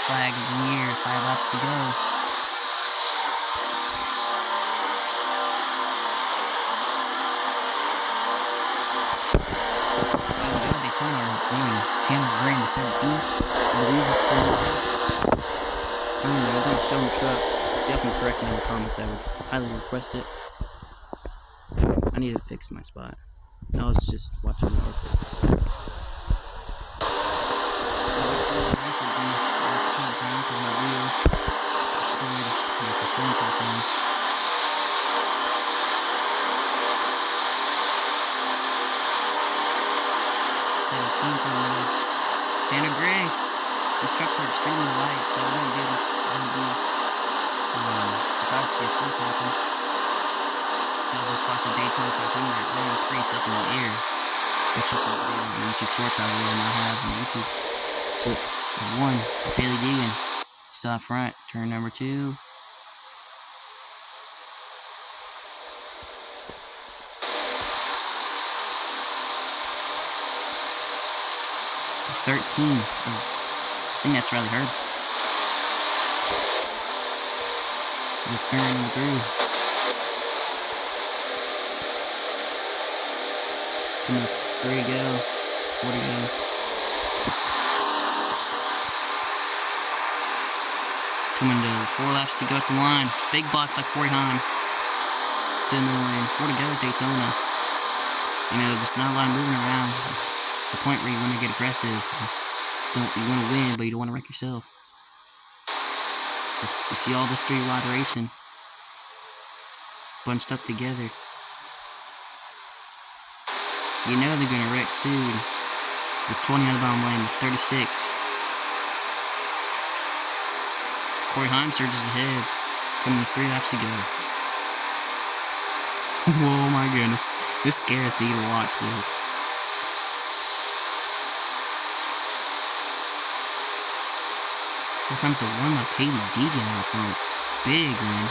flag of the year. 5 laps to go. Daytona winning. Tampa Green to 17th. I believe it's 10. I don't know. I'm going to show them the truck. Definitely correct me in the comments. I would highly request it. I need to fix my spot. I was just watching the article. Santa Gray. These trucks are extremely light, so it won't be surprised to see a flip happen. I just watched the Daytona 500 running crease up in the air. Go check that video on YouTube Shorts I will now have on YouTube. But one, Haley Deegan, still out front, turn number 2. 13. I think that's Riley Herbst. The turn number 3. Come on, 3 to go. 4 to go. Coming to 4 laps to go at the line. Big block by Corey Heim. Still in the lane. 4 to go at Daytona. You know, just not a lot of moving around. The point where you want to get aggressive. You want to win, but you don't want to wreck yourself. You see all this 3 wide racing bunched up together. You know they're going to wreck soon. With 20 out of the bottom lane, with 36. Corey Heim surges ahead. Coming to 3 laps to go. Oh my goodness. This scares me to watch this. Here comes the one by Haley Deegan out front. Big win.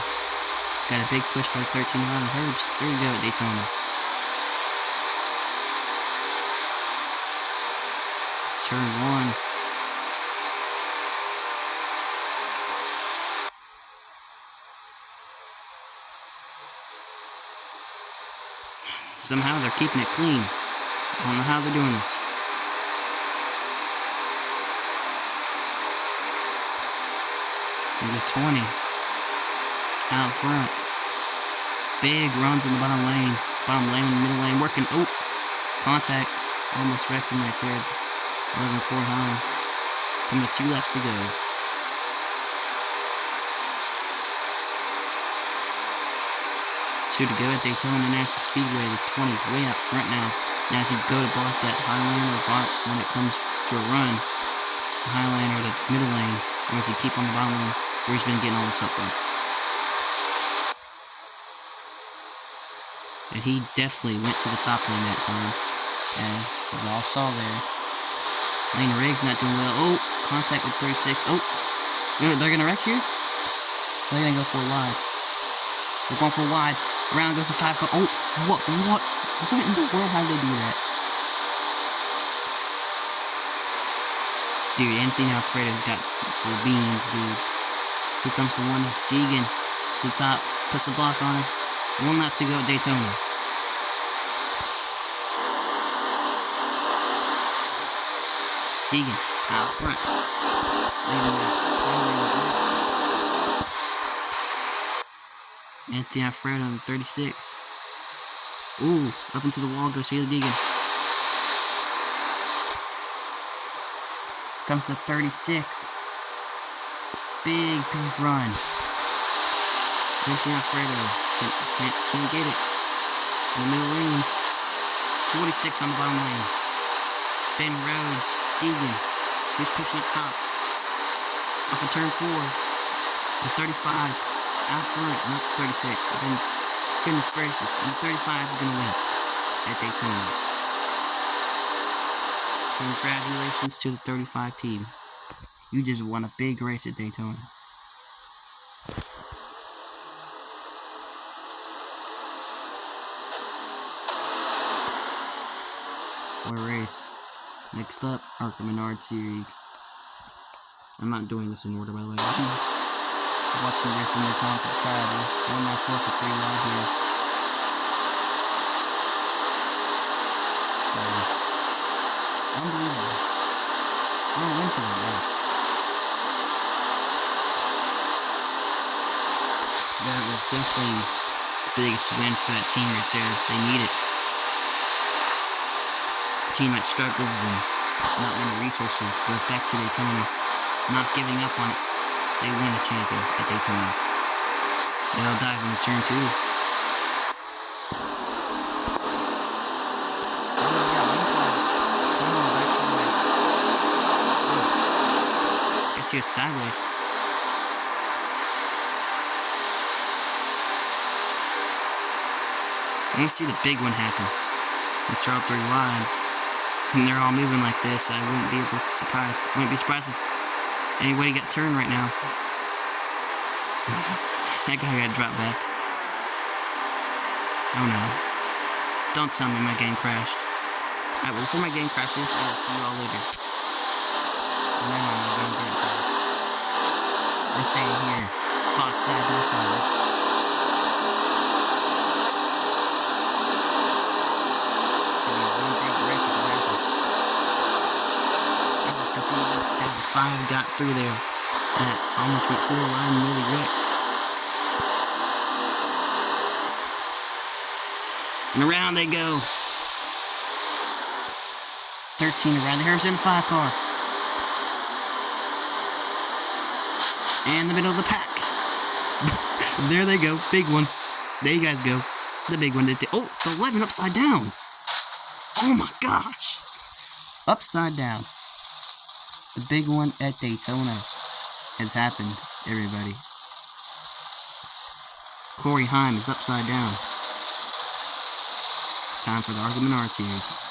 Got a big push by 13 Riley Herbst. 3 to go at Daytona. Turn 1. Somehow they're keeping it clean. I don't know how they're doing this. The 20 out front. Big runs in the bottom lane. Bottom lane, middle lane, working. Oh, contact. Almost wrecked him right there. 11 Corey Heim. Coming to 2 laps to go. 2 to go at Daytona International Speedway. The 20 way out front now. Now as you go to block that high lane or bottom when it comes to a run, the high lane or the middle lane, or as you keep on the bottom lane, where he's been getting all this up on. And he definitely went to the top lane that time, as we all saw there. Lane Riggs not doing well. Oh, contact with 36. Oh, they're gonna wreck here? They're gonna go for a wide. They're going for a wide. Around goes to 5. Oh, what in the world? How did they do that? Dude, Anthony Alfredo's got the beans, dude. Here comes the one, Deegan, to the top, puts the block on it. 1 lap to go at Daytona. Deegan, out front. Anthony Alfredo on 36. Ooh, up into the wall goes Haley Deegan. Comes to 36. Big run. Anthony Alfredo can't get it. In the middle lane. 46 on the bottom lane. Ben Rhodes, Deegan. He's pushing it top. Off of turn 4. The 35. Out front, not 36. Then, goodness gracious. And the 35 is going to win at Daytona. Congratulations to the 35 team. You just won a big race at Daytona. What a race. Next up, Arca Menard Series. I'm not doing this in order, by the way. I'm just watching this in the time to travel. One myself at 3 wide here. So, unbelievable. Oh, went to the right. That was definitely the biggest win for that team right there. They need it. The team that struggles and not many resources goes back to Daytona, not giving up on it. They win a champion at Daytona. They'll dive into turn 2. Guess he was sideways. I want to see the big one happen. They start up 3 wide, and they're all moving like this. I wouldn't be surprised. I wouldn't be surprised if anybody got turned right now. That guy got dropped back. Oh no. Don't tell me my game crashed. Alright, well, before my game crashes, I will see you all later. And then my game didn't crash. We're staying here. Fox side by side. Five got through there. That almost went 4 line and nearly wrecked. And around they go. 13 around. Here's in 5 car. And the middle of the pack. There they go. Big one. There you guys go. The big one. Oh, the 11 upside down. Oh my gosh. Upside down. The big one at Daytona has happened, everybody. Corey Heim is upside down. Time for the argument R-Tears.